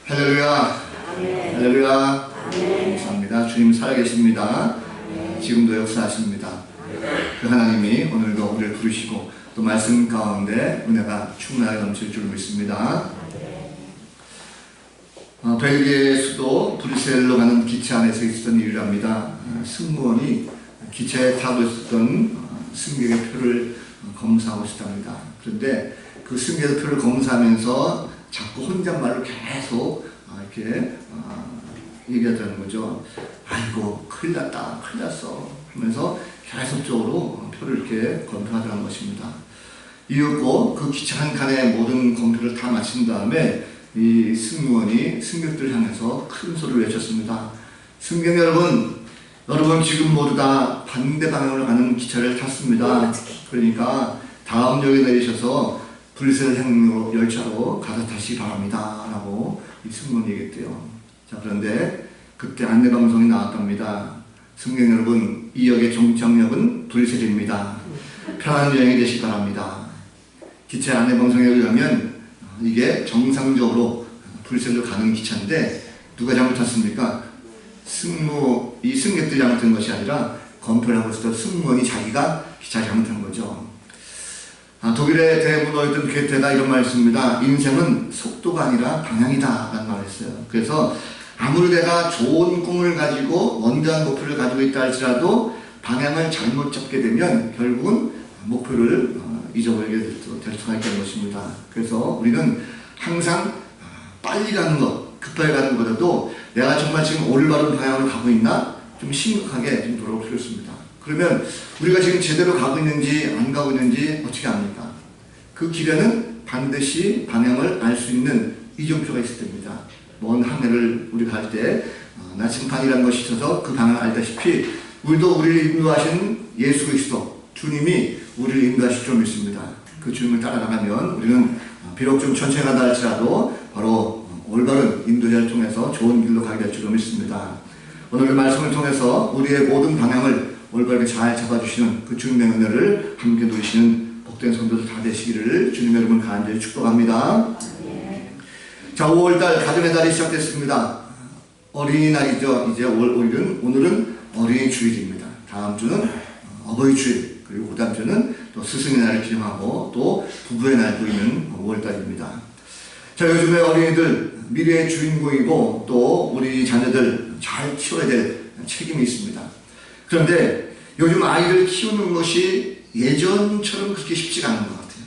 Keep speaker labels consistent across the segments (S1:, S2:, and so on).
S1: 할렐루야. 할렐루야. 감사합니다. 주님 살아계십니다. 지금도 역사하십니다. 그 하나님이 오늘도 우리를 부르시고 또 말씀 가운데 은혜가 충만하게 넘칠 줄 믿습니다. 벨기에 수도 브뤼셀로 가는 기차 안에서 있었던 일이랍니다. 승무원이 기차에 타고 있었던 승객의 표를 검사하고 있었답니다. 그런데 그 승객의 표를 검사하면서 자꾸 혼잣말로 계속 이렇게 얘기하자는 거죠. 아이고 큰일 났다, 큰일 났어 하면서 계속적으로 표를 이렇게 검표하자는 것입니다. 이윽고 그 기차 한 칸의 모든 검표를 다 마친 다음에 이 승무원이 승객들 향해서 큰 소리를 외쳤습니다. 승객 여러분, 지금 모두 다 반대 방향으로 가는 기차를 탔습니다. 그러니까 다음 역에 내리셔서 브뤼셀 향로 열차로 가서 타시기 바랍니다 라고 이 승무원이 얘기했대요. 자, 그런데 그때 안내방송이 나왔답니다. 승객 여러분, 이 역의 종착역은 브뤼셀입니다. 편안한 여행이 되시기 바랍니다. 기차 안내방송에 의하면 이게 정상적으로 브뤼셀로 가는 기차인데 누가 잘못했습니까? 이 승객들이 잘못한 것이 아니라 검표를 하고 있었던 승무원이 자기가 기차를 잘못한 거죠. 독일의 대문호였던 괴테가 이런 말을 했습니다. 인생은 속도가 아니라 방향이다 라는 말을 했어요. 그래서 아무리 내가 좋은 꿈을 가지고 원대한 목표를 가지고 있다 할지라도 방향을 잘못 잡게 되면 결국은 목표를 잊어버리게 될 수가 있다는 것입니다. 그래서 우리는 항상 빨리 가는 것, 급하게 가는 것보다도 내가 정말 지금 올바른 방향으로 가고 있나 좀 심각하게 좀 돌아볼 필요가 있습니다. 그러면 우리가 지금 제대로 가고 있는지 안 가고 있는지 어떻게 압니까? 그 길에는 반드시 방향을 알 수 있는 이정표가 있을 때입니다. 먼 하늘을 우리가 갈 때 나침반이라는 것이 있어서 그 방향을 알다시피 우리도 우리를 인도하신 예수 그리스도 주님이 우리를 인도하실 줄 믿습니다. 그 주님을 따라가면 우리는 비록 좀 천천히 간다 할지라도 바로 올바른 인도자를 통해서 좋은 길로 가게 될 줄 믿습니다. 오늘 그 말씀을 통해서 우리의 모든 방향을 올바르게 잘 잡아주시는 그 주님의 은혜를 함께 누리시는 복된 성도들 다 되시기를 주님의 이름으로 간절히 축복합니다. 자, 5월달 가정의 달이 시작됐습니다. 어린이날이죠. 이제 오늘은 어린이 주일입니다. 다음 주는 어버이 주일, 그리고 그 다음 주는 또 스승의 날을 기념하고 또 부부의 날도 있는 5월달입니다. 자, 요즘에 어린이들 미래의 주인공이고 또 우리 자녀들 잘 키워야 될 책임이 있습니다. 그런데 요즘 아이를 키우는 것이 예전처럼 그렇게 쉽지가 않은 것 같아요.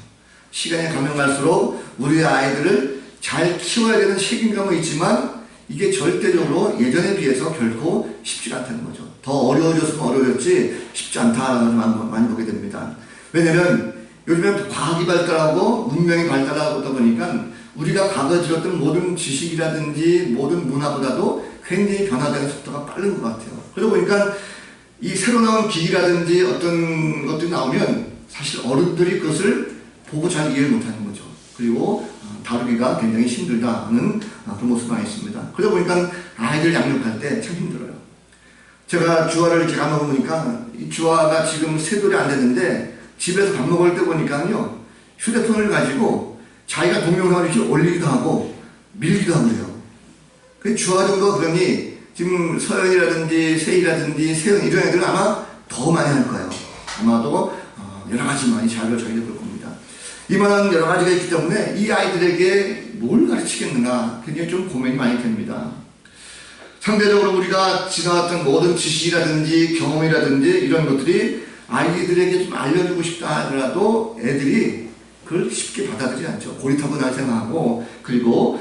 S1: 시간이 가면 갈수록 우리 아이들을 잘 키워야 되는 책임감은 있지만 이게 절대적으로 예전에 비해서 결코 쉽지 않다는 거죠. 더 어려워졌으면 어려워졌지 쉽지 않다는 걸 많이 보게 됩니다. 왜냐면 요즘에 과학이 발달하고 문명이 발달하다 보니까 우리가 과거에 들었던 모든 지식이라든지 모든 문화보다도 굉장히 변화되는 속도가 빠른 것 같아요. 그러다 보니까 이 새로 나온 기기라든지 어떤 것들이 나오면 사실 어른들이 그것을 보고 잘 이해를 못하는 거죠. 그리고 다루기가 굉장히 힘들다는 그런 모습이 많이 있습니다. 그러다 보니까 아이들 양육할 때 참 힘들어요. 제가 주아를 이렇게 감아보니까 이 주아가 지금 3돌이 안 됐는데 집에서 밥 먹을 때 보니까요 휴대폰을 가지고 자기가 동영상을 이렇게 올리기도 하고 밀기도 하고 그래요. 그 주아 정도 그러니 지금 서연이라든지 세희라든지 세연 이런 애들은 아마 더 많이 할 거예요. 아마도 여러 가지 많이 잘 저희도 그럴 겁니다. 이만한 여러 가지가 있기 때문에 이 아이들에게 뭘 가르치겠는가 굉장히 좀 고민이 많이 됩니다. 상대적으로 우리가 지나왔던 모든 지식이라든지 경험이라든지 이런 것들이 아이들에게 좀 알려주고 싶다 하더라도 애들이 그걸 쉽게 받아들이지 않죠. 고리타분하게 생각하고 그리고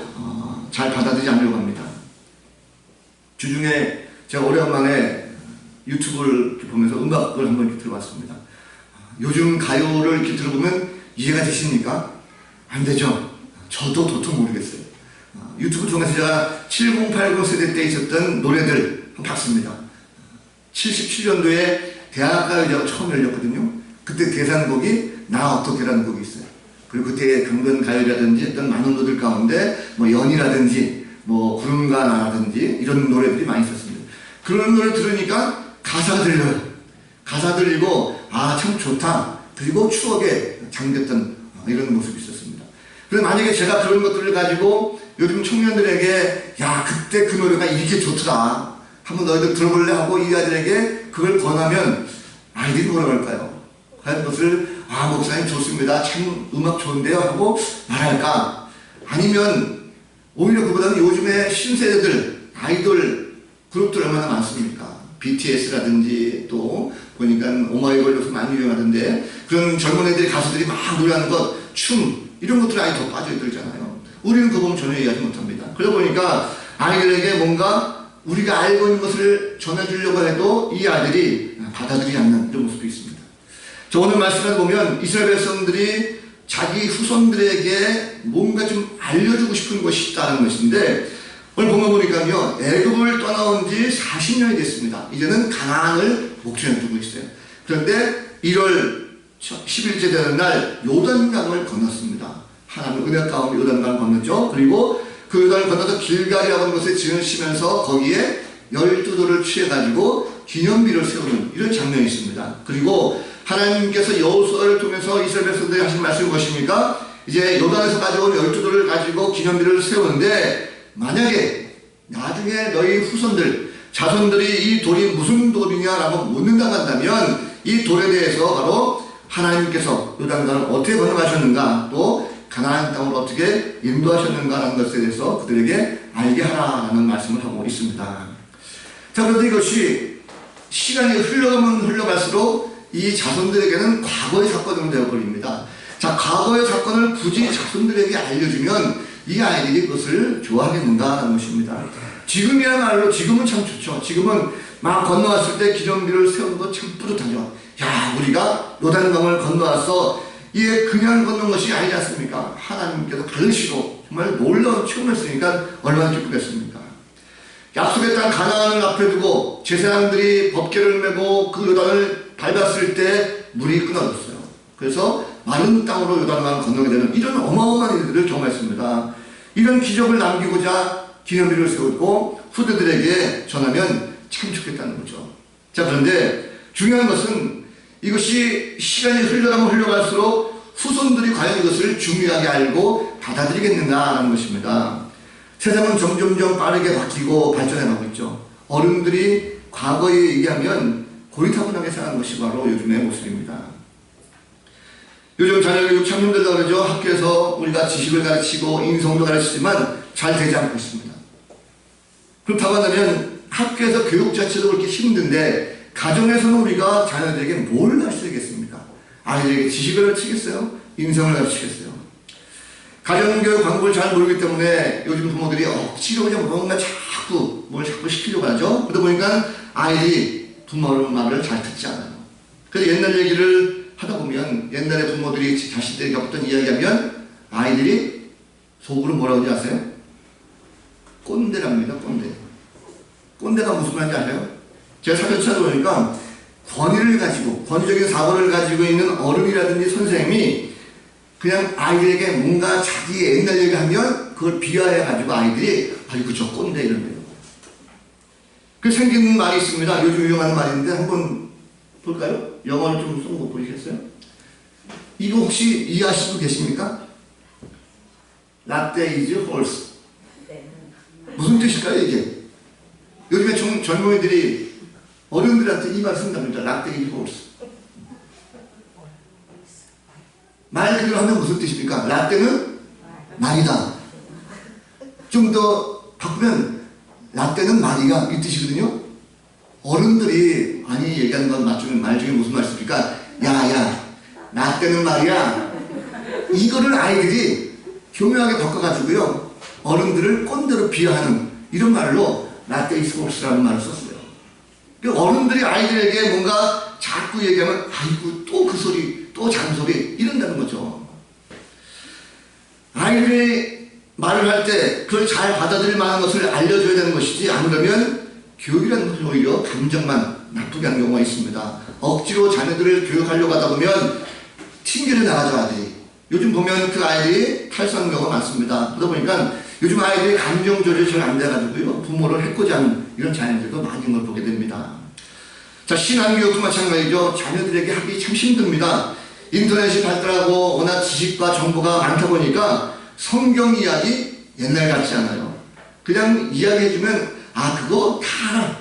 S1: 잘 받아들이지 않으려고 합니다. 주중에 제가 오랜만에 유튜브를 보면서 음악을 한번 이렇게 들어봤습니다. 요즘 가요를 이렇게 들어보면 이해가 되십니까? 안 되죠? 저도 도통 모르겠어요. 유튜브 통해서 제가 70, 80 세대 때 있었던 노래들 한번 봤습니다. 77년도에 대학가요제가 처음 열렸거든요. 그때 대상곡이 나 어떻게라는 곡이 있어요. 그리고 그때 강변가요라든지 했던 많은 노래들 가운데 뭐 연이라든지 뭐 구름과 나라든지 이런 노래들이 많이 있었습니다. 그런 노래 들으니까 가사가 들려요. 가사 들리고 아 참 좋다. 그리고 추억에 잠겼던 이런 모습이 있었습니다. 그래서 만약에 제가 그런 것들을 가지고 요즘 청년들에게 야 그때 그 노래가 이렇게 좋더라 한번 너희들 들어볼래 하고 이 아이들에게 그걸 권하면 아이들이 뭐라고 할까요? 과연 그것을 목사님 좋습니다 참 음악 좋은데요 하고 말할까? 아니면 오히려 그보다는 요즘에 신세대들 아이돌 그룹들 얼마나 많습니까? BTS라든지 또 보니까 오마이걸 요새 많이 유행하던데 그런 젊은 애들이 가수들이 막 노래하는 것, 춤 이런 것들 아이 더 빠져들잖아요. 우리는 그거 보면 전혀 이해하지 못합니다. 그러다 보니까 아이들에게 뭔가 우리가 알고 있는 것을 전해주려고 해도 이 아이들이 받아들이지 않는 이런 모습도 있습니다. 저 오늘 말씀을 보면 이스라엘 백성들이 자기 후손들에게 뭔가 좀 알려주고 싶은 것이 있다는 것인데 오늘 본문 보니까요 애굽을 떠나온 지 40년이 됐습니다. 이제는 가나안을 목전에 두고 있어요. 그런데 1월 10일째 되는 날 요단강을 건넜습니다. 하나님 은혜 가운데 요단강을 건넜죠. 그리고 그 요단을 건너서 길갈이라고 하는 곳에 진을 치면서 거기에 12돌을 취해가지고 기념비를 세우는 이런 장면이 있습니다. 그리고 하나님께서 여호수아를 통해서 이스라엘 백성들이 하신 말씀이 무엇입니까? 이제 요단에서 가져온 12돌을 가지고 기념비를 세우는데 만약에 나중에 너희 후손들 자손들이 이 돌이 무슨 돌이냐라고 묻는다고 한다면 이 돌에 대해서 바로 하나님께서 요단강을 어떻게 건너가셨는가 또 가나안 땅을 어떻게 인도하셨는가라는 것에 대해서 그들에게 알게 하라는 말씀을 하고 있습니다. 자, 그런데 이것이 시간이 흘러가면 흘러갈수록 이 자손들에게는 과거의 사건으로 되어버립니다. 자, 과거의 사건을 굳이 자손들에게 알려주면 이 아이들이 그것을 좋아하겠는가 하는 것입니다. 지금이야말로 지금은 참 좋죠. 지금은 막 건너왔을 때 기념비를 세우는 거 참 뿌듯하죠. 야, 우리가 요단강을 건너와서 이게 그냥 건넌 것이 아니지 않습니까? 하나님께서 받으시고 정말 놀라운 체험을 했으니까 얼마나 기쁘겠습니까? 약속의 땅 가나안을 앞에 두고 제사장들이 법궤를 메고 그 요단을 밟았을 때 물이 끊어졌어요. 그래서 마른 땅으로 요단강을 건너게 되는 이런 어마어마한 일들을 경험했습니다. 이런 기적을 남기고자 기념비를 세우고 후대들에게 전하면 참 좋겠다는 거죠. 자, 그런데 중요한 것은 이것이 시간이 흘러가면 흘러갈수록 후손들이 과연 이것을 중요하게 알고 받아들이겠는가 하는 것입니다. 세상은 점점점 빠르게 바뀌고 발전해가고 있죠. 어른들이 과거에 얘기하면 고리타분하게 생각하는 것이 바로 요즘의 모습입니다. 요즘 자녀교육 참 힘들다 그러죠. 학교에서 우리가 지식을 가르치고 인성도 가르치지만 잘 되지 않고 있습니다. 그렇다고 한다면 학교에서 교육 자체도 그렇게 힘든데 가정에서는 우리가 자녀들에게 뭘 가르치겠습니까? 아이들에게 지식을 가르치겠어요? 인성을 가르치겠어요? 가정교육 방법을 잘 모르기 때문에 요즘 부모들이 억지로 그냥 뭔가 뭘 자꾸 시키려고 하죠. 그러다 보니까 아이들이 부모의 말을 잘 듣지 않아요. 그래서 옛날 얘기를 하다 보면 옛날에 부모들이 자신들에게 어떤 이야기하면 아이들이 속으로 뭐라고 하지 아세요? 꼰대랍니다. 꼰대. 꼰대가 무슨 말인지 아세요? 제가 사전 찾아보니까 권위적인 사고를 가지고 있는 어른이라든지 선생님이 그냥 아이들에게 뭔가 자기 옛날 얘기하면 그걸 비하해가지고 아이들이 아이고 저 꼰대 이런데요. 그 생긴 말이 있습니다. 요즘 유행하는 말인데 한번 볼까요? 영어를 좀 쓴 거 보시겠어요? 이거 혹시 이해하시는 분 계십니까? 라떼 is horse. 무슨 뜻일까요 이게? 요즘에 젊은이들이 어른들한테 이 말 쓴답니다. 라떼 is horse. 말 그대로 하면 무슨 뜻입니까? 라떼는 말이다. 좀 더 바꾸면 라떼는 말이가 이 뜻이거든요. 어른들이 많이 얘기하는 건 말 중에 무슨 말씀입니까? 야야 라떼는 말이야. 이거를 아이들이 교묘하게 바꿔가지고요 어른들을 꼰대로 비하하는 이런 말로 라떼 is horse라는 말을 썼어요. 그러니까 어른들이 아이들에게 뭔가 자꾸 얘기하면 아이고 또 그 소리 또 잔소리 이런다는 거죠. 아이들이 말을 할 때 그걸 잘 받아들일 만한 것을 알려줘야 되는 것이지 안 그러면 교육이라는 것은 오히려 감정만 나쁘게 하는 경우가 있습니다. 억지로 자녀들을 교육하려고 하다 보면 튕겨져 나가죠 아이들이. 요즘 보면 그 아이들이 탈수하는 경우가 많습니다. 그러다 보니까 요즘 아이들이 감정 조절이 잘 안 돼가지고요 부모를 해코지 하는 이런 자녀들도 많은 걸 보게 됩니다. 자, 신앙교육도 마찬가지죠. 자녀들에게 하기 참 힘듭니다. 인터넷이 발달하고 워낙 지식과 정보가 많다 보니까 성경 이야기 옛날 같지 않아요. 그냥 이야기해주면 그거 다 알아.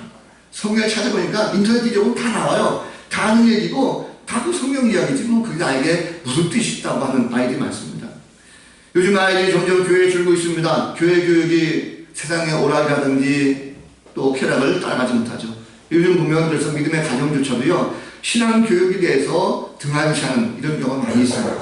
S1: 성경에 찾아보니까 인터넷 뒤져보면 다 나와요. 다 아는 얘기고 다 그 성경 이야기지 뭐 그게 나에게 무슨 뜻이 있다고 하는 아이들이 많습니다. 요즘 아이들이 점점 교회에 줄고 있습니다. 교회 교육이 세상의 오락이라든지 또 쾌락을 따라가지 못하죠. 요즘 보면 그래서 믿음의 가정조차도요 신앙 교육에 대해서 등한시하는 이런 경우가 많이 있습니다.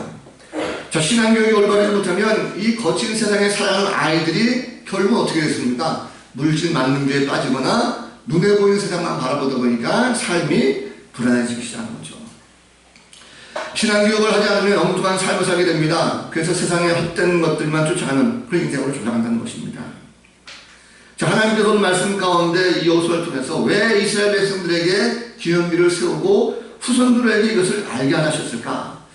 S1: 자, 신앙 교육이 올바르지 못하면 이 거친 세상에 살아가는 아이들이 결국은 어떻게 됐습니까? 물질 만능주의에 빠지거나 눈에 보이는 세상만 바라보다 보니까 삶이 불안해지기 시작하는 거죠. 신앙교육을 하지 않으면 엉뚱한 삶을 살게 됩니다. 그래서 세상의 헛된 것들만 쫓아가는 그런 인생으로 돌아간다는 것입니다. 자, 하나님께서 오늘 말씀 가운데 이 여호수아를 통해서 왜 이스라엘 백성들에게 기념비를 세우고 후손들에게 이것을 알게 안 하셨을까?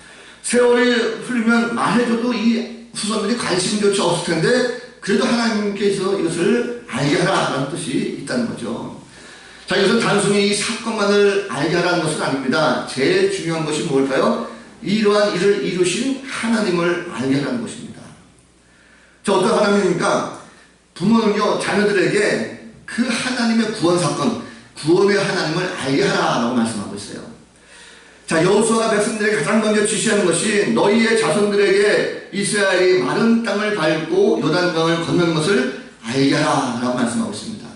S1: 세월이 흐르면 말해줘도 이 후손들이 관심조차 없을 텐데 그래도 하나님께서 이것을 알게 하라는 뜻이 있다는 거죠. 자, 이것은 단순히 이 사건만을 알게 하라는 것은 아닙니다. 제일 중요한 것이 뭘까요? 이러한 일을 이루신 하나님을 알게 하라는 것입니다. 자, 어떤 하나님입니까? 부모는요, 자녀들에게 그 하나님의 구원 사건, 구원의 하나님을 알게 하라라고 말씀하고 있어요. 자, 여호수아가 백성들에게 가장 먼저 지시하는 것이 너희의 자손들에게 이스라엘이 마른 땅을 밟고 요단강을 건너는 것을 알게 하라라고 말씀하고 있습니다.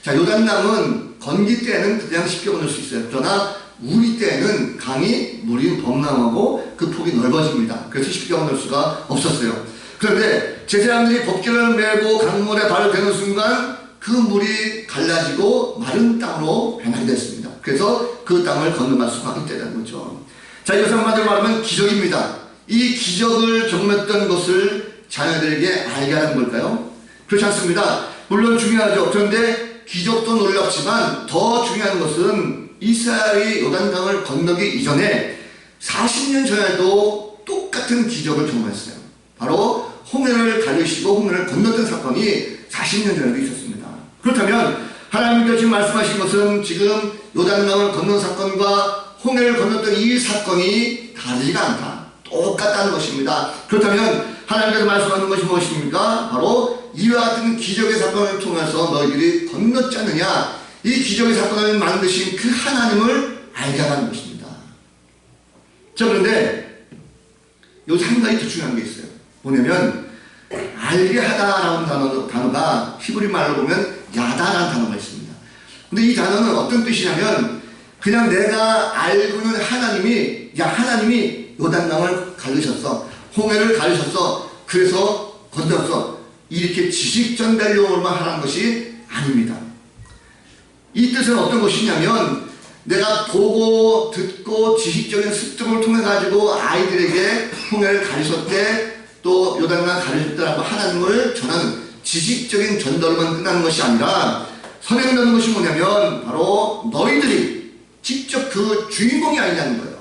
S1: 자, 요단강은 건기 때는 그냥 쉽게 건널 수 있어요. 그러나 우리 때는 강이 물이 범람하고 그 폭이 넓어집니다. 그래서 쉽게 건널 수가 없었어요. 그런데 제사장들이 법궤를 메고 강물에 발을 대는 순간 그 물이 갈라지고 마른 땅으로 변하게 됐습니다. 그래서 그 땅을 건너갈 수가 있다는 거죠. 자, 이것은 한마디로 말하면 기적입니다. 이 기적을 경험했던 것을 자녀들에게 알게 하는 걸까요? 그렇지 않습니다. 물론 중요하죠. 그런데 기적도 놀랍지만 더 중요한 것은 이스라엘이 요단강을 건너기 이전에 40년 전에도 똑같은 기적을 경험했어요. 바로 홍해를 가르시고 홍해를 건넜던 사건이 40년 전에도 있었습니다. 그렇다면 하나님께서 지금 말씀하신 것은 지금 요단강을 건넌 사건과 홍해를 건넜던 이 사건이 다르지가 않다. 똑같다는 것입니다. 그렇다면 하나님께서 말씀하는 것이 무엇입니까? 바로 이와 같은 기적의 사건을 통해서 너희들이 건넜지 않느냐. 이 기적의 사건을 만드신 그 하나님을 알게 하는 것입니다. 자, 그런데 여기서 한 가지 더 중요한 게 있어요. 뭐냐면 알게 하다라는 단어가 히브리 말로 보면 야다라는 단어가 있습니다. 근데 이 단어는 어떤 뜻이냐면 그냥 내가 알고 있는 하나님이 요단강을 가르셨어. 홍해를 가르셨어. 그래서 건넜어. 이렇게 지식 전달용으로만 하라는 것이 아닙니다. 이 뜻은 어떤 것이냐면 내가 보고 듣고 지식적인 습득을 통해 가지고 아이들에게 홍해를 가르쳤대 또 요단강 가르쳤다라고 하나님을 전하는 지식적인 전달로만 끝나는 것이 아니라 선행되는 것이 뭐냐면 바로 너희들이 직접 그 주인공이 아니냐는 거예요.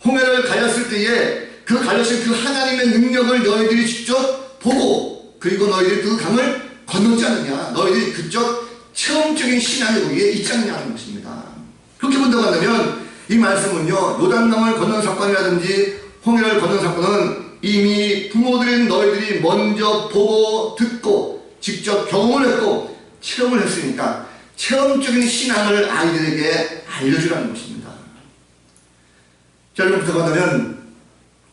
S1: 홍해를 가렸을 때에 그 가르친 그 하나님의 능력을 너희들이 직접 보고 그리고 너희들이 그 강을 건너지 않느냐. 너희들이 그쪽 체험적인 신앙이 거기에 있지 않느냐는 것입니다. 그렇게 본다고 한다면 이 말씀은요. 요단강을 건넌 사건이라든지 홍해를 건넌 사건은 이미 부모들인 너희들이 먼저 보고 듣고 직접 경험을 했고 체험을 했으니까 체험적인 신앙을 아이들에게 알려주라는 것입니다. 자, 여러분 부탁한다면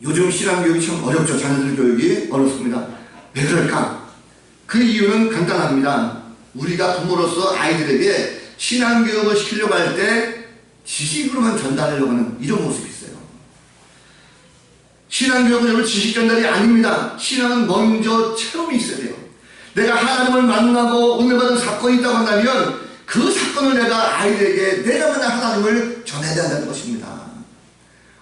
S1: 요즘 신앙교육이 참 어렵죠. 자녀들 교육이 어렵습니다. 왜 그럴까? 그 이유는 간단합니다. 우리가 부모로서 아이들에게 신앙교육을 시키려고 할 때 지식으로만 전달하려고 하는 이런 모습이 있어요. 신앙교육은 여러분 지식 전달이 아닙니다. 신앙은 먼저 체험이 있어야 돼요. 내가 하나님을 만나고 은혜 받은 사건이 있다고 한다면 그 사건을 내가 아이들에게 내가 만난 하나님을 전해야 한다는 것입니다.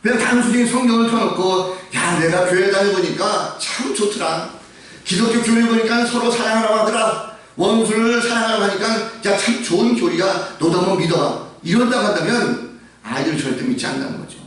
S1: 그냥 단순히 성경을 펴놓고 야 내가 교회 다녀보니까 참 좋더라. 기독교 교회 보니까 서로 사랑하라고 하더라. 원수를 사랑하라고 하니까 야 참 좋은 교리야. 너도 한번 믿어봐. 이런다고 한다면 아이들은 절대 믿지 않는다는 거죠.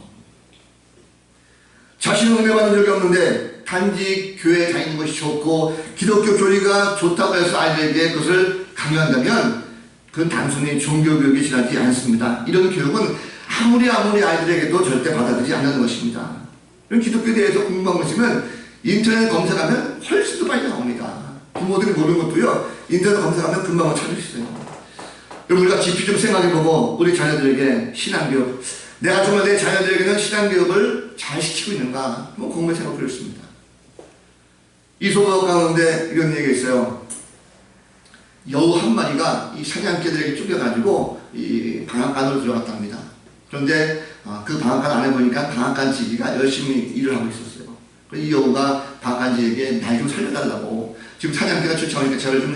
S1: 자신은 은혜 받은 적이 없는데 단지 교회에 다니는 것이 좋고 기독교 교리가 좋다고 해서 아이들에게 그것을 강요한다면 그건 단순히 종교교육이 지나지 않습니다. 이런 교육은 아무리 아이들에게도 절대 받아들이지 않는 것입니다. 이런 기독교에 대해서 궁금한 것이면 인터넷 검색하면 훨씬 더 빨리 나옵니다. 부모들이 모르는 것도요, 인터넷 검색하면 금방 찾을 수 있어요. 여러분, 우리가 깊이 좀 생각해보고 우리 자녀들에게 신앙교육, 내가 정말 내 자녀들에게는 신앙교육을 잘 시키고 있는가, 뭐 궁금해 생각해 보겠습니다. 이 소설 가운데 이런 얘기가 있어요. 여우 한 마리가 이 사냥개들에게 쫓겨가지고 이 방앗간으로 들어갔답니다. 그런데 그 방앗간 안에 보니까 방앗간 지기가 열심히 일을 하고 있었어요. 이 여우가 방앗간지에게 날 좀 살려달라고, 지금 사냥개가 쫓아오니까 저를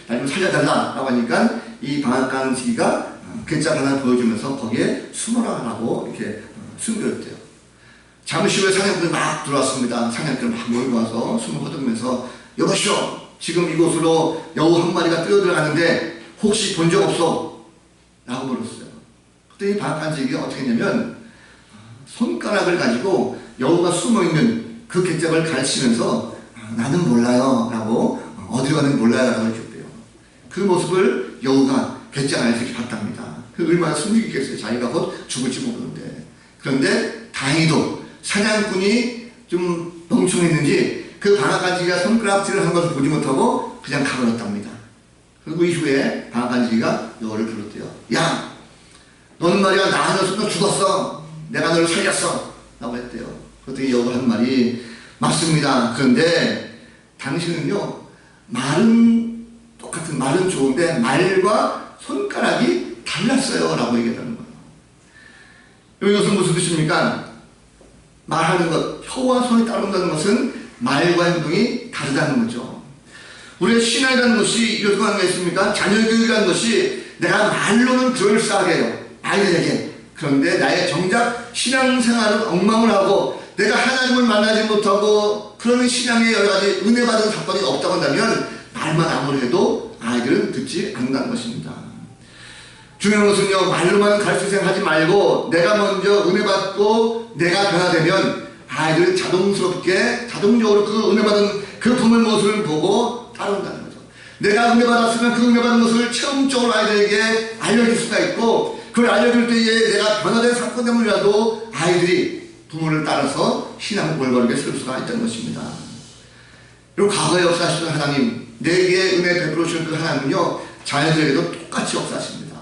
S1: 날 좀 살려달라고 하니까 이 방앗간 지기가 괴짝 하나 보여주면서 거기에 숨어라라고 이렇게 숨겨줬대요. 잠시 후에 사냥꾼이 막 들어왔습니다. 사냥꾼이 막 몰고 와서 숨을 허덕이면서, 여보시오, 지금 이곳으로 여우 한 마리가 뛰어들어가는데 혹시 본 적 없어? 라고 물었어요. 그때 이 방앗간 지기가 어떻게 했냐면 손가락을 가지고 여우가 숨어있는 그 괴짝을 가르치면서 나는 몰라요 라고, 어디로 가는지 몰라요 라고 해줬대요. 그 모습을 여우가 괴짝 안에서 이렇게 봤답니다. 그 얼마나 숨기고 있겠어요. 자기가 곧 죽을지 모르는데. 그런데 다행히도 사냥꾼이 좀 멍청했는지 그 방앗간지기가 손가락질을 한 것을 보지 못하고 그냥 가버렸답니다. 그리고 이후에 방앗간지기가 여우를 불렀대요. 야, 너는 말이야, 나 하나 순간 죽었어. 내가 너를 살렸어. 라고 했대요. 그랬더니 여우 한 말이, 맞습니다. 그런데 당신은요, 말은 똑같은, 말은 좋은데 말과 손가락이 달랐어요. 라고 얘기했다는 거예요. 이것은 무슨 뜻입니까? 말하는 것, 혀와 손이 따른다는 것은 말과 행동이 다르다는 거죠. 우리의 신앙이라는 것이 이런 거 아니겠습니까? 자녀교육이라는 것이 내가 말로는 그럴싸하게 해요. 아이들에게. 그런데 나의 정작 신앙생활은 엉망을 하고 내가 하나님을 만나지 못하고 그러면 신앙에 여러 가지 은혜 받은 사건이 없다고 한다면 말만 아무리 해도 아이들은 듣지 않는다는 것입니다. 중요한 것은요, 말로만 가르치생 하지 말고 내가 먼저 은혜 받고 내가 변화되면 아이들은 자동적으로 그 은혜 받은 그 부모의 모습을 보고 따른다는 거죠. 내가 은혜 받았으면 그 은혜 받은 것을 체험적으로 아이들에게 알려줄 수가 있고, 그걸 알려줄 때에 내가 변화된 사건 때문이라도 아이들이 부모를 따라서 신앙을 올바르게 설 수가 있다는 것입니다. 그리고 과거에 역사하시는 하나님, 내게 은혜 베풀어 주신 그 하나님은요, 자녀들에게도 똑같이 역사하십니다.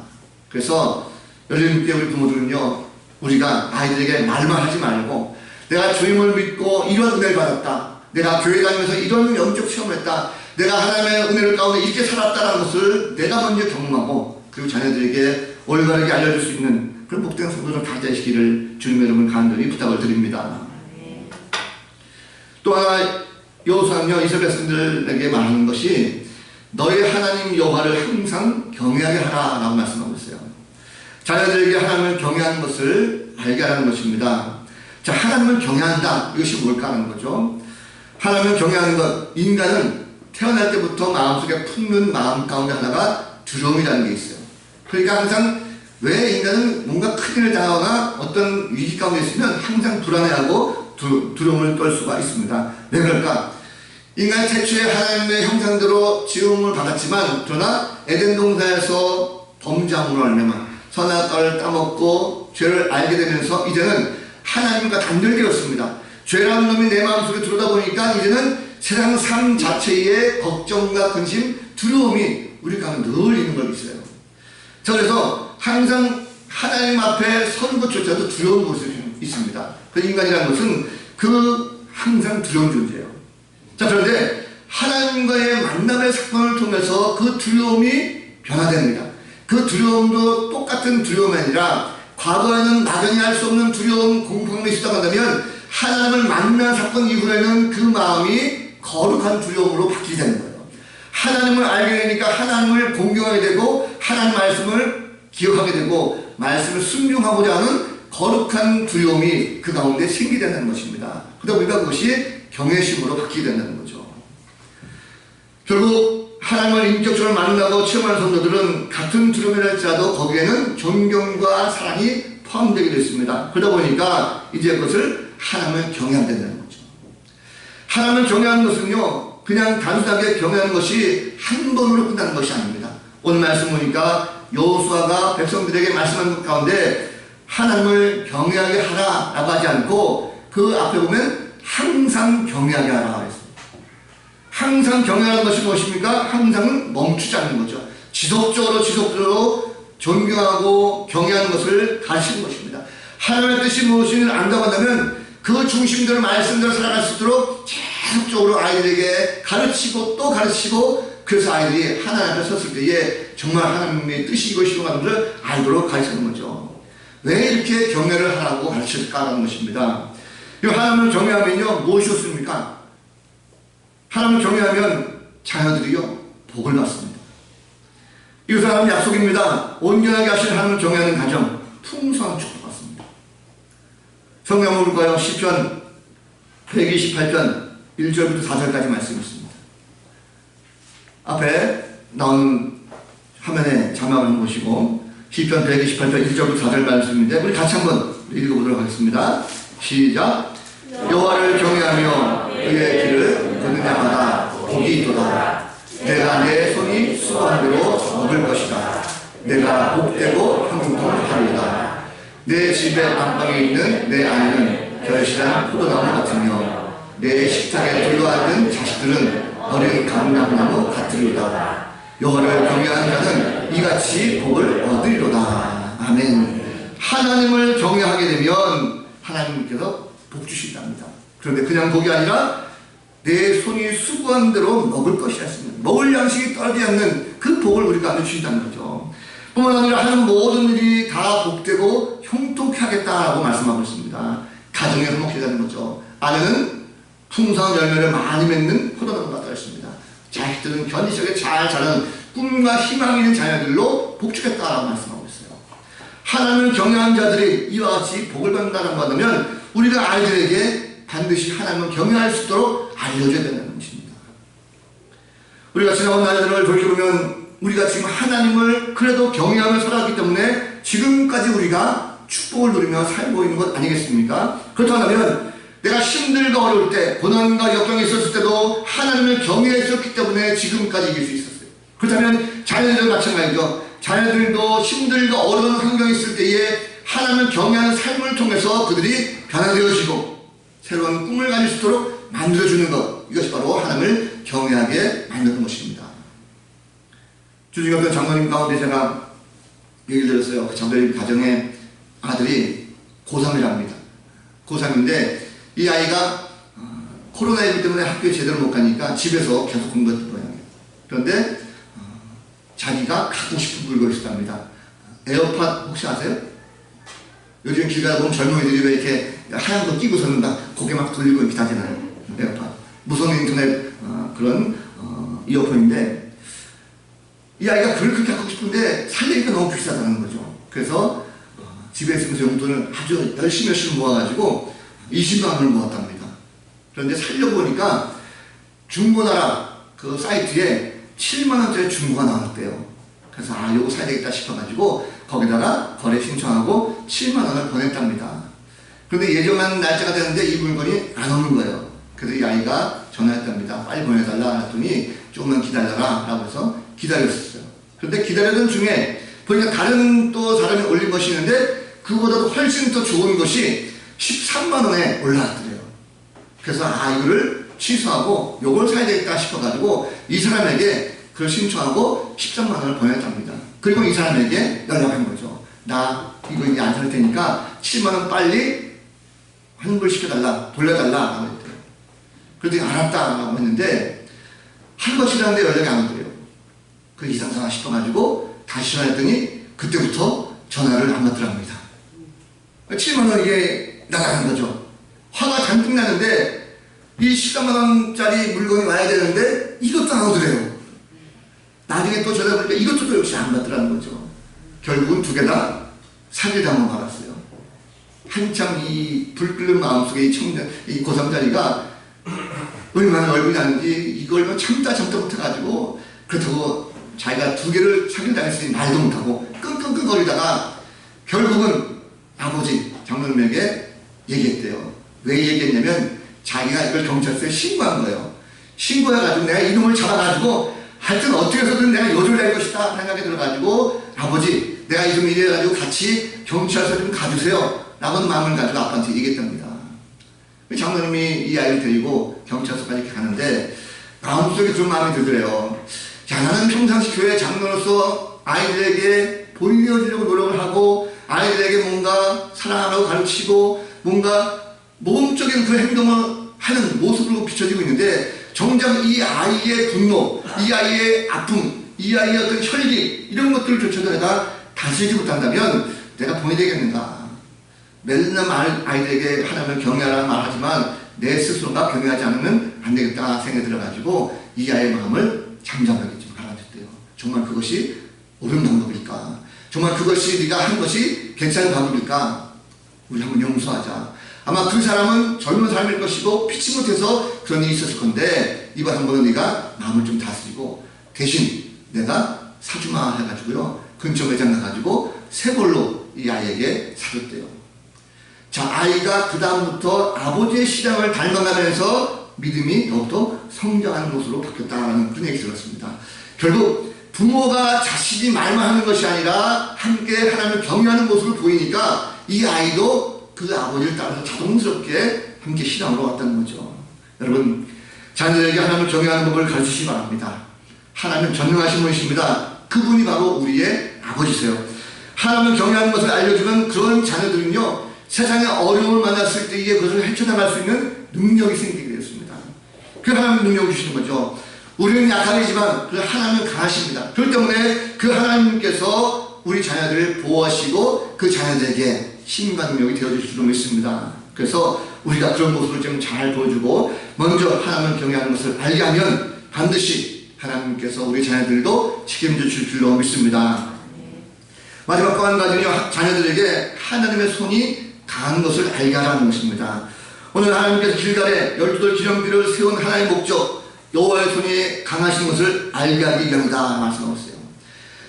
S1: 그래서 열린교회 우리 부모들은요, 우리가 아이들에게 말만 하지 말고 내가 주님을 믿고 이런 은혜를 받았다, 내가 교회 다니면서 이런 영적 체험을 했다, 내가 하나님의 은혜를 가운데 이렇게 살았다는 것을 내가 먼저 경험하고 그리고 자녀들에게 올바르게 알려줄 수 있는 그런 복된 성도를 가지시기를 주님의 이름을 간절히 부탁을 드립니다. 또 하나 여호수아는요, 이스라엘 백성들에게 말하는 것이 너희 하나님 여호와를 항상 경외하게 하라 라고 말씀하고 있어요. 자녀들에게 하나님을 경외하는 것을 알게 하는 것입니다. 자, 하나님을 경외한다, 이것이 뭘까 하는 거죠. 하나님을 경외하는 것, 인간은 태어날 때부터 마음속에 품는 마음 가운데 하나가 두려움이라는 게 있어요. 그러니까 항상 왜 인간은 뭔가 큰 일을 당하거나 어떤 위기 가운데 있으면 항상 불안해하고 두려움을 떨 수가 있습니다. 왜 그럴까? 인간이 태초에 하나님의 형상대로 지음을 받았지만 그러나 에덴 동산에서 범죄함으로 말미암아 선악과를 따먹고 죄를 알게 되면서 이제는 하나님과 단절되었습니다. 죄라는 놈이 내 마음속에 들어오다 보니까 이제는 세상 삶 자체에 걱정과 근심, 두려움이 우리 가운데 늘 있는 걸 있어요. 자, 그래서 항상 하나님 앞에 서는 것조차도 두려운 모습이 있습니다. 그 인간이라는 것은 그 항상 두려운 존재예요. 자, 그런데 하나님과의 만남의 사건을 통해서 그 두려움이 변화됩니다. 그 두려움도 똑같은 두려움이 아니라 과거에는 막연히 할 수 없는 두려움, 공포감이 있었다고 한다면 하나님을 만난 사건 이후에는 그 마음이 거룩한 두려움으로 바뀌게 되는 거예요. 하나님을 알게 되니까 하나님을 공경하게 되고 하나님 말씀을 기억하게 되고 말씀을 순종하고자 하는 거룩한 두려움이 그 가운데 생기게 된다는 것입니다. 그러다 보니까 그것이 경외심으로 바뀌게 된다는 거죠. 결국 하나님을 인격적으로 만나고 체험하는 성도들은 같은 두려움이라 할지라도 거기에는 존경과 사랑이 포함되게 됐습니다. 그러다 보니까 이제 그것을 하나님을 경외하게 된다는 거죠. 하나님을 경외하는 것은요, 그냥 단순하게 경외하는 것이 한 번으로 끝나는 것이 아닙니다. 오늘 말씀 보니까 여호수아가 백성들에게 말씀한 것 가운데 하나님을 경외하게 하라라고 하지 않고 그 앞에 보면 항상 경외하게 하라 그랬어요. 항상 경외하는 것이 무엇입니까? 항상은 멈추지 않는 거죠. 지속적으로 존경하고 경외하는 것을 가르치는 것입니다. 하나님의 뜻이 무엇인지 안다고 한다면 그 중심대로 말씀대로 살아갈 수 있도록 계속적으로 아이들에게 가르치고 또 가르치고, 그래서 아이들이 하나님 앞에 섰을 때에 정말 하나님의 뜻이 이것이고 하는 것을 알도록 가르치는 거죠. 왜 이렇게 경외를 하라고 가르칠까라는 것입니다. 이 하나님을 경외하면요 무엇이 좋습니까? 하나님을 경외하면 자녀들이요 복을 받습니다. 이것은 하나님의 약속입니다. 온전하게 하신 하나님을 경외하는 가정 풍성한 축복 받습니다. 성경 한번 볼까요? 시편 128편 1절부터 4절까지 말씀이 있습니다. 앞에 나오는 화면에 자막을 한번 보시고 시편 128편 1절부터 4절 말씀인데 우리 같이 한번 읽어보도록 하겠습니다. 시작. 여호와를 경외하며 그의 길을 걷는 자마다 복이 있도다. 내가 내 손이 수고한 대로 먹을 것이다. 내가 복되고 형통하리이다. 내 집의 안방에 있는 내 아이는 결실한 포도나무 같으며 내 식탁에 둘러앉은 자식들은 어린 감람나무 같으리로다. 여호와를 경외하는 자는 이같이 복을 얻으리로다. 아멘. 하나님을 경외하게 되면 하나님께서 복 주신답니다. 그런데 그냥 복이 아니라 내 손이 수고한 대로 먹을 것이라 했습니다. 먹을 양식이 떨어지지 않는 그 복을 우리가 주신다는 거죠. 뿐만 아니라 하는 모든 일이 다 복되고 형통케 하겠다라고 말씀하고 있습니다. 가정에 행복하게 되는 거죠. 아내는 풍성한 열매를 많이 맺는 포도나무 같다 했습니다. 자식들은 견디하게 잘 자라는 꿈과 희망이 있는 자녀들로 복주겠다라고 말씀하고 있어요. 하나님을 경외하는 자들이 이와 같이 복을 받는다고 한다면 우리가 아이들에게 반드시 하나님을 경외할 수 있도록 알려줘야 되는 것입니다. 우리가 지나온 날들을 돌이켜보면 우리가 지금 하나님을 그래도 경외하며 살아왔기 때문에 지금까지 우리가 축복을 누리며 살고 있는 것 아니겠습니까? 그렇다면 내가 힘들고 어려울 때, 고난과 역경이 있었을 때도 하나님을 경외했었기 때문에 지금까지 이길 수 있었어요. 그렇다면 자녀들도 마찬가지죠. 자녀들도 힘들고 어려운 환경이 있을 때에 하나님을 경외하는 삶을 통해서 그들이 변화되어지고 새로운 꿈을 가질 수 있도록 만들어주는 것, 이것이 바로 하나님을 경외하게 만드는 것입니다. 주중에 어떤 장로님 가운데 제가 얘기를 들었어요. 그 장로님 가정에 아들이 고3이랍니다. 고3인데 이 아이가 코로나19 때문에 학교에 제대로 못 가니까 집에서 계속 공부했던 모양이에요. 그런데 자기가 갖고 싶은 물건이 있었답니다. 에어팟 혹시 아세요? 요즘 길 가다 보면 젊은이들이 왜 이렇게 하얀 거 끼고서는 막 고개 막 돌리고 이렇게 다니나요? 에어팟. 무선 인터넷 그런 이어폰인데 이 아이가 그걸 그렇게 갖고 싶은데 살려니까 너무 비싸다는 거죠. 그래서 집에 있으면서 용돈을 아주 열심히 모아가지고 20만 원을 모았답니다. 그런데 살려고 보니까 중고나라 그 사이트에 7만 원짜리 중고가 나왔대요. 그래서 이거 사야 되겠다 싶어가지고 거기다가 거래 신청하고 7만 원을 보냈답니다. 그런데 예정한 날짜가 되는데 이 물건이 안 오는 거예요. 그래서 이 아이가 전화했답니다. 빨리 보내달라 했더니 조금만 기다려라 라고 해서 기다렸었어요. 그런데 기다리던 중에 보니까 다른 또 사람이 올린 것이 있는데 그거보다도 훨씬 더 좋은 것이 13만 원에 올라왔더래요. 그래서 이거를 취소하고 요걸 사야 되겠다 싶어가지고 이 사람에게 그걸 신청하고 13만 원을 보냈답니다. 그리고 이 사람에게 연락한 거죠. 나 이거 이제 안 살 테니까 7만 원 빨리 환불시켜달라, 돌려달라 라고 했대요. 그랬더니 알았다 라고 했는데 한 번 지났는데 연락이 안 오더래요. 그 이상하다 싶어가지고 다시 전화했더니 그때부터 전화를 안 받더랍니다. 7만 원 이게 나가는 거죠. 화가 잔뜩 나는데 이 13만 원짜리 물건이 와야 되는데 이것도 안 오더래요. 나중에 또 전화해보니까 이것도 또 역시 안 받더라는 거죠. 결국은 두 개 다 사기당한 받았어요. 한참 이 불 끓는 마음속에 이 청년, 이 고3짜리가 얼마나 얼굴이 나는지 이걸 참다 못해가지고 그렇다고 자기가 두 개를 사기를 당했으니 말도 못하고 끙끙끙거리다가 결국은 아버지 장로님에게 얘기했대요. 왜 얘기했냐면 자기가 이걸 경찰서에 신고한 거예요. 신고해가지고 내가 이놈을 잡아가지고 하여튼 어떻게 해서든 내가 요절낼 것이다 생각이 들어가지고 아버지 내가 이좀 이래가지고 같이 경찰서 좀 가주세요 라고 하는 마음을 가지고 아빠한테 얘기했답니다. 장로님이 이 아이를 데리고 경찰서까지 이렇게 가는데 마음속에 그런 마음이 들더래요. 야, 나는 평상시 교회 장로로서 아이들에게 보이어지려고 노력을 하고 아이들에게 뭔가 사랑하라고 가르치고 뭔가 모범적인 그 행동을 하는 모습으로 비춰지고 있는데 정작 이 아이의 분노, 이 아이의 아픔, 이 아이의 어떤 혈기 이런 것들조차도 내가 다스리지 못한다면 내가 본이 되겠는가. 맨날 아이들에게 하나님을 경외하라는 말 하지만 내 스스로가 경외하지 않으면 안 되겠다 생각이 들어가지고 이 아이의 마음을 잠잠하게 좀 가라앉혔대요. 정말 그것이 옳은 방법일까? 정말 그것이 네가 한 것이 괜찮은 방법일까? 우리 한번 용서하자. 아마 그 사람은 젊은 사람일 것이고 피치 못해서 그런 일이 있었을 건데 이번 한 번은 네가 마음을 좀 다스리고 대신 내가 사주마 해가지고요 근처 매장 가가지고 새 걸로 이 아이에게 사줬대요. 자, 아이가 그 다음부터 아버지의 신앙을 닮아가면서 믿음이 더욱더 성장하는 모습으로 바뀌었다는 그런 얘기 들었습니다. 결국 부모가 자식이 말만 하는 것이 아니라 함께 하나님을 경외하는 모습을 보이니까 이 아이도 그 아버지를 따라서 자동스럽게 함께 신앙으로 왔다는 거죠. 여러분, 자녀들에게 하나님을 경외하는 법을 가르치시기 바랍니다. 하나님은 전능하신 분이십니다. 그분이 바로 우리의 아버지세요. 하나님을 경외하는 것을 알려주면 그런 자녀들은요 세상의 어려움을 만났을 때에 그것을 헤쳐나갈 수 있는 능력이 생기게 되었습니다. 그 하나님의 능력을 주시는 거죠. 우리는 약하지만 그 하나님은 강하십니다. 그렇기 때문에 그 하나님께서 우리 자녀들을 보호하시고 그 자녀들에게 힘과 능력이 되어줄 줄로 믿습니다. 그래서 우리가 그런 모습을 좀 잘 보여주고 먼저 하나님을 경외하는 것을 알게 하면 반드시 하나님께서 우리 자녀들도 책임져 줄 줄로 믿습니다. 마지막 또 한 가지는요, 자녀들에게 하나님의 손이 강한 것을 알게 하라는 것입니다. 오늘 하나님께서 길갈에 12돌 기념비를 세운 하나님의 목적, 여호와의 손이 강하신 것을 알게 하기 위함이다 말씀하셨어요.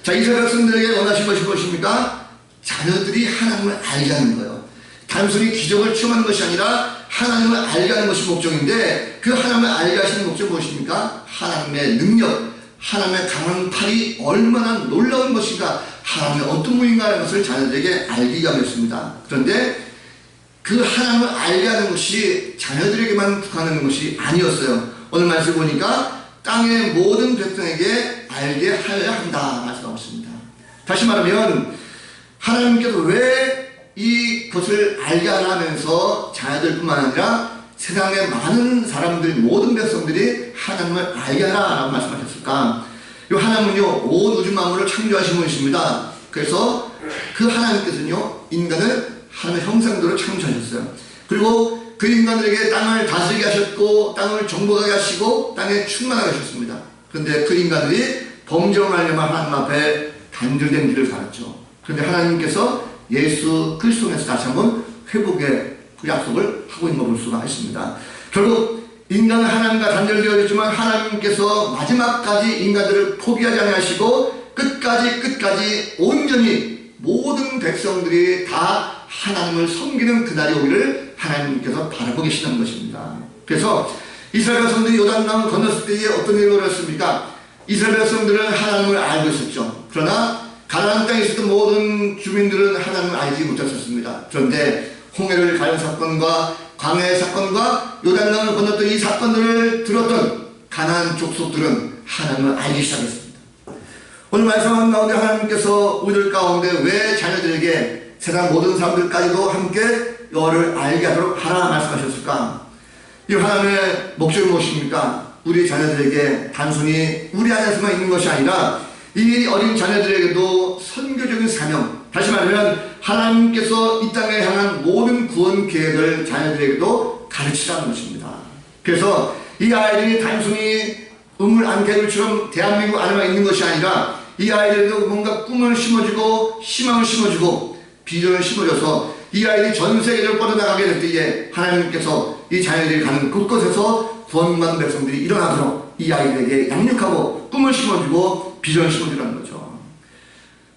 S1: 자, 이스라엘 백성들에게 원하신 것이 무엇입니까? 자녀들이 하나님을 알게 하는 거예요. 단순히 기적을 체험하는 것이 아니라 하나님을 알게 하는 것이 목적인데 그 하나님을 알게 하시는 목적이 무엇입니까? 하나님의 능력, 하나님의 강한 팔이 얼마나 놀라운 것인가, 하나님의 어떤 분인가 하는 것을 자녀들에게 알기 위함이었습니다. 그런데 그 하나님을 알게 하는 것이 자녀들에게만 국한하는 것이 아니었어요. 오늘 말씀 보니까 땅의 모든 백성에게 알게 하여야 한다 말씀하고 있습니다. 다시 말하면 하나님께서 왜 이것을 알게 하면서 자녀들뿐만 아니라 세상의 많은 사람들, 모든 백성들이 하나님을 알게 하라라고 말씀하셨을까? 이 하나님은요 온 우주 만물을 창조하신 분이십니다. 그래서 그 하나님께서는요 인간을 하나님의 형상대로 창조하셨어요. 그리고 그 인간들에게 땅을 다스리게 하셨고 땅을 정복하게 하시고 땅에 충만하게 하셨습니다. 그런데 그 인간들이 범죄를 하려면 하나님 앞에 단절된 길을 살았죠. 그런데 하나님께서 예수 그리스도 안에서 다시 한번 회복의 그 약속을 하고 있는 걸 볼 수가 있습니다. 결국 인간은 하나님과 단절되어 있지만 하나님께서 마지막까지 인간들을 포기하지 않으시고 끝까지 온전히 모든 백성들이 다 하나님을 섬기는 그날이 오기를 하나님께서 바라고 계시는 것입니다. 그래서 이스라엘 백성들이 요단강을 건넜을 때에 어떤 일이 벌어졌습니까? 이스라엘 백성들은 하나님을 알고 있었죠. 그러나 가나안 땅에 있었던 모든 주민들은 하나님을 알지 못했었습니다. 그런데 홍해를 가는 사건과 광야의 사건과 요단강을 건넜던 이 사건들을 들었던 가나안 족속들은 하나님을 알기 시작했습니다. 오늘 말씀하는 가운데 하나님께서 우리들 가운데 왜 자녀들에게 세상 모든 사람들까지도 함께 여호와를 알게 하도록 하라 말씀하셨을까? 이 하나님의 목적이 무엇입니까? 우리 자녀들에게 단순히 우리 안에서만 있는 것이 아니라 이 어린 자녀들에게도 선교적인 사명, 다시 말하면 하나님께서 이 땅에 향한 모든 구원 계획을 자녀들에게도 가르치라는 것입니다. 그래서 이 아이들이 단순히 우물 안개들처럼 대한민국 안에만 있는 것이 아니라 이 아이들도 뭔가 꿈을 심어주고 희망을 심어주고 비전을 심어줘서 이 아이들이 전 세계를 뻗어나가게 될 때에 하나님께서 이 자녀들이 가는 곳곳에서 구원받는 백성들이 일어나도록 이 아이들에게 양육하고 꿈을 심어주고 비전을 심어주라는 거죠.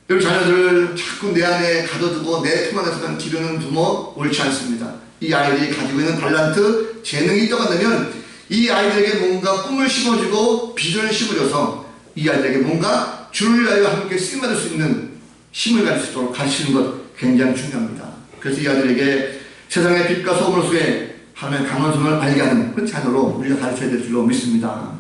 S1: 여러분, 자녀들을 자꾸 내 안에 가둬두고 내 품 안에서만 기르는 부모 옳지 않습니다. 이 아이들이 가지고 있는 달란트, 재능이 있다고 한다면 이 아이들에게 뭔가 꿈을 심어주고 비전을 심어줘서 이 아이들에게 뭔가 주를 위하여 함께 쓰임받을 수 있는 힘을 가질 수 있도록 가르치는 것 굉장히 중요합니다. 그래서 이 아이들에게 세상의 빛과 소금으로서의 하나님의 강한 손을 알게 하는 그 자녀로 우리가 가르쳐야 될 줄로 믿습니다.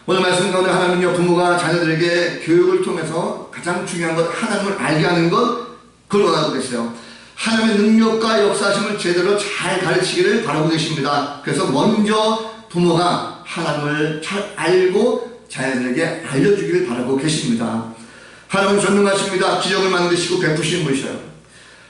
S1: 오늘 말씀 가운데 하나님은요, 부모가 자녀들에게 교육을 통해서 가장 중요한 것, 하나님을 알게 하는 것, 그걸 원하고 계세요. 하나님의 능력과 역사하심을 제대로 잘 가르치기를 바라고 계십니다. 그래서 먼저 부모가 하나님을 잘 알고 자녀들에게 알려주기를 바라고 계십니다. 하나님은 전능하십니다. 기적을 만드시고 베푸시는 분이셔요.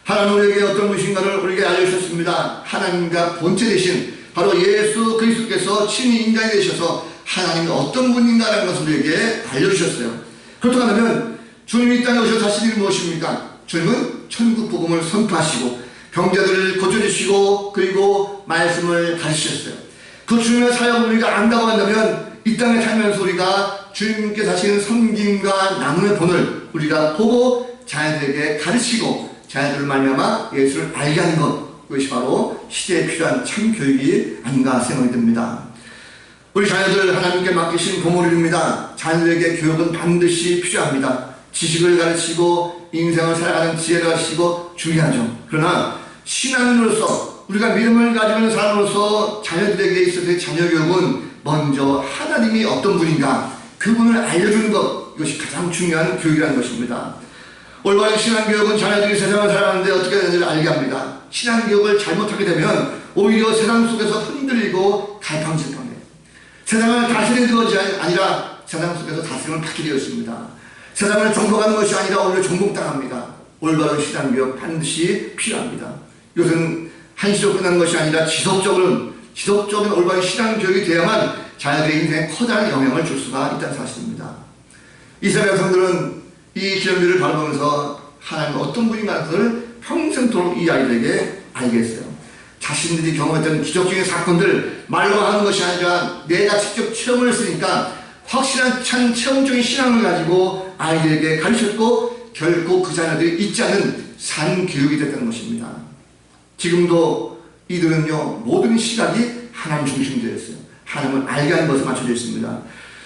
S1: 하나님 우리에게 어떤 분이신가를 우리에게 알려주셨습니다. 하나님과 본체 되신 바로 예수 그리스도께서 친히 인간이 되셔서 하나님이 어떤 분인가라는 것을 우리에게 알려주셨어요. 그렇다고 하면 주님이 이 땅에 오셔서 하신 일이 무엇입니까? 주님은 천국 복음을 선포하시고 병자들을 고쳐주시고 그리고 말씀을 가르치셨어요. 그 주님의 사역을 우리가 안다고 한다면 이 땅에 살면서 우리가 주님께서 하시는 섬김과 나눔의 본을 우리가 보고 자녀들에게 가르치고 자녀들을 말미암아 예수를 알게 하는 것, 그것이 바로 시대에 필요한 참 교육이 아닌가 생각이 듭니다. 우리 자녀들 하나님께 맡기신 보물입니다. 자녀들에게 교육은 반드시 필요합니다. 지식을 가르치고 인생을 살아가는 지혜를 가르치고 중요하죠. 그러나 신앙인으로서 우리가 믿음을 가지고 있는 사람으로서 자녀들에게 있어서의 자녀 교육은 먼저 하나님이 어떤 분인가 그분을 알려주는 것, 이것이 가장 중요한 교육이라는 것입니다. 올바른 신앙교육은 자녀들이 세상을 살아가는데 어떻게 되는지를 알게 합니다. 신앙교육을 잘못하게 되면 오히려 세상 속에서 흔들리고 갈팡질팡해요. 세상을 다스리는 것이 아니라 세상 속에서 다스림을 받게 되었습니다. 세상을 정복하는 것이 아니라 오히려 정복당합니다. 올바른 신앙교육 반드시 필요합니다. 이것은 한시적으로 끝나는 것이 아니라 지속적인 올바른 신앙교육이 돼야만 자녀들의 인생에 커다란 영향을 줄 수가 있다는 사실입니다. 이스라엘 백성들은 이 기념일을 바라보면서 하나님은 어떤 분인가를 것을 평생토록 이 아이들에게 알게 했어요. 자신들이 경험했던 기적적인 사건들 말로 하는 것이 아니라 내가 직접 체험을 했으니까 확실한 참 체험적인 신앙을 가지고 아이들에게 가르쳤고 결코 그 자녀들이 잊지 않은 산 교육이 됐다는 것입니다. 지금도 이들은요, 모든 시각이 하나님 중심되었어요. 하나님을 알게 하는 것에 맞춰져 있습니다.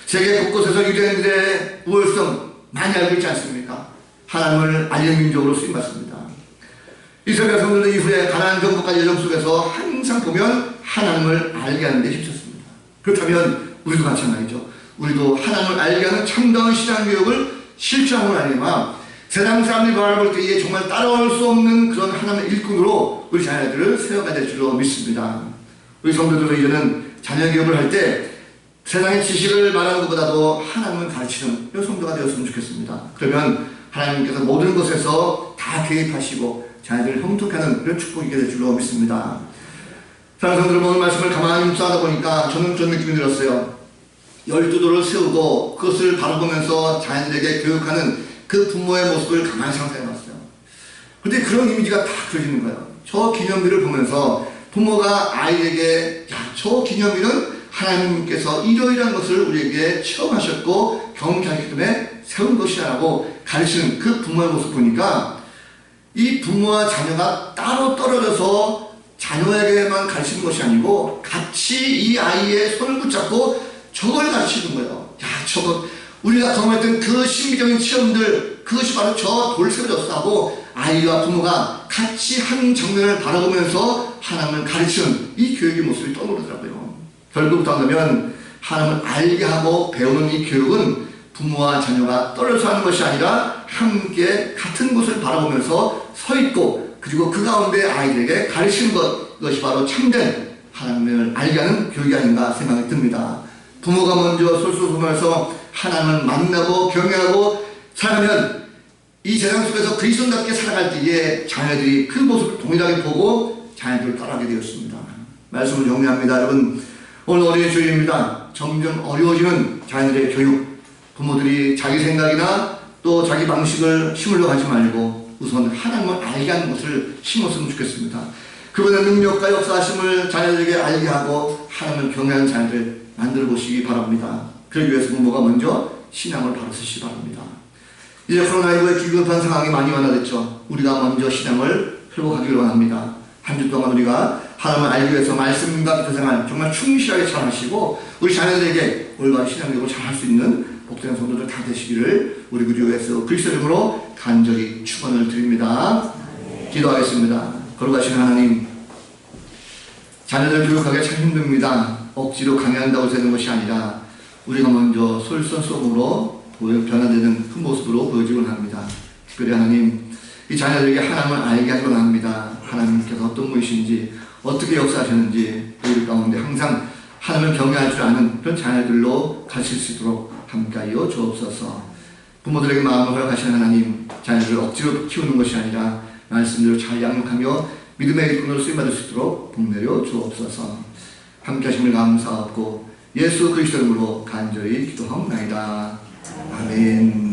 S1: 세계 곳곳에서 유대인들의 우월성 많이 알고 있지 않습니까? 하나님을 알리는 민족으로 쓰임받습니다. 이스라엘 백성들은 이후에 가나안 정복까지 여정 속에서 항상 보면 하나님을 알게 하는 데 힘썼습니다. 그렇다면 우리도 마찬가지죠. 우리도 하나님을 알게 하는 참다운 신앙교육을 실천함으로 아니면 세상 사람들이 바라볼 때에 정말 따라올 수 없는 그런 하나님의 일꾼으로 우리 자녀들을 세워가야 될 줄로 믿습니다. 우리 성도들은 이제는 자녀교육을 할 때 세상의 지식을 말하는 것보다도 하나님을 가르치는 이런 성도가 되었으면 좋겠습니다. 그러면 하나님께서 모든 것에서 다 개입하시고 자녀들을 형통케 하는 그런 축복이 있게 될 줄로 믿습니다. 사랑하는 성도들, 오늘 말씀을 가만히 묵상하다 보니까 저는 그런 느낌이 들었어요. 12돌을 세우고 그것을 바라보면서 자녀들에게 교육하는 그 부모의 모습을 가만히 상상해봤어요. 그런데 그런 이미지가 다 그려지는 거예요. 저 기념비를 보면서 부모가 아이에게 저 기념비는 하나님께서 이러이러한 것을 우리에게 체험하셨고 경험하셨기 때문에 세운 것이라고 가르치는 그 부모의 모습 보니까 이 부모와 자녀가 따로 떨어져서 자녀에게만 가르치는 것이 아니고 같이 이 아이의 손을 붙잡고 저걸 가르치는 거예요. 저거 우리가 경험했던 그 신비적인 체험들, 그것이 바로 저 돌세워졌어 하고 아이와 부모가 같이 한 장면을 바라보면서 하나님을 가르치는 이 교육의 모습이 떠오르더라고요. 결국 한다면 하나님을 알게 하고 배우는 이 교육은 부모와 자녀가 떨어져서 하는 것이 아니라 함께 같은 곳을 바라보면서 서 있고 그리고 그 가운데 아이들에게 가르치는 것, 이것이 바로 참된 하나님을 알게 하는 교육이 아닌가 생각이 듭니다. 부모가 먼저 솔솔솔하면서 하나님을 만나고 경외하고 살아가면 이 세상 속에서 그리스도답게 살아갈 때에 자녀들이 그 모습을 동일하게 보고 자녀들을 따라하게 되었습니다. 말씀을 정리합니다. 여러분, 오늘 어린이 주일입니다. 점점 어려워지는 자녀들의 교육, 부모들이 자기 생각이나 또 자기 방식을 심으려고 하지 말고 우선 하나님을 알게 하는 것을 심었으면 좋겠습니다. 그분의 능력과 역사하심을 자녀들에게 알게 하고 하나님을 경외하는 자녀들 만들어 보시기 바랍니다. 그러기 위해서 부모가 먼저 신앙을 바로 쓰시기 바랍니다. 이제 코로나19의 긴급한 상황이 많이 완화됐죠. 우리가 먼저 신앙을 회복하기를 원합니다. 한 주 동안 우리가 하나님을 알기 위해서 말씀과 기도 생활 정말 충실하게 잘 하시고 우리 자녀들에게 올바른 신앙교육을 잘 할 수 있는 복된 성도들 다 되시기를 우리 구주 예수 그리스도 이름으로 간절히 축원을 드립니다. 기도하겠습니다. 거룩하신 하나님, 자녀들 교육하기가 참 힘듭니다. 억지로 강요한다고 되는 것이 아니라 우리가 먼저 솔선수범으로 변화되는 그 모습으로 보여주곤 합니다. 특별히 하나님, 이 자녀들에게 하나님을 알게 하기를 합니다. 하나님께서 어떤 분이신지, 어떻게 역사하셨는지 우리 가운데 항상 하나님을 경외할 줄 아는 그런 자녀들로 가르칠 수 있도록 함께하여 주옵소서. 부모들에게 마음을 허락하시는 하나님, 자녀들을 억지로 키우는 것이 아니라 말씀대로 잘 양육하며 믿음의 일꾼으로 쓰임받을 수 있도록 복내려 주옵소서. 함께하심을 감사하고 예수 그리스도 이름으로 간절히 기도하옵나이다. 아멘.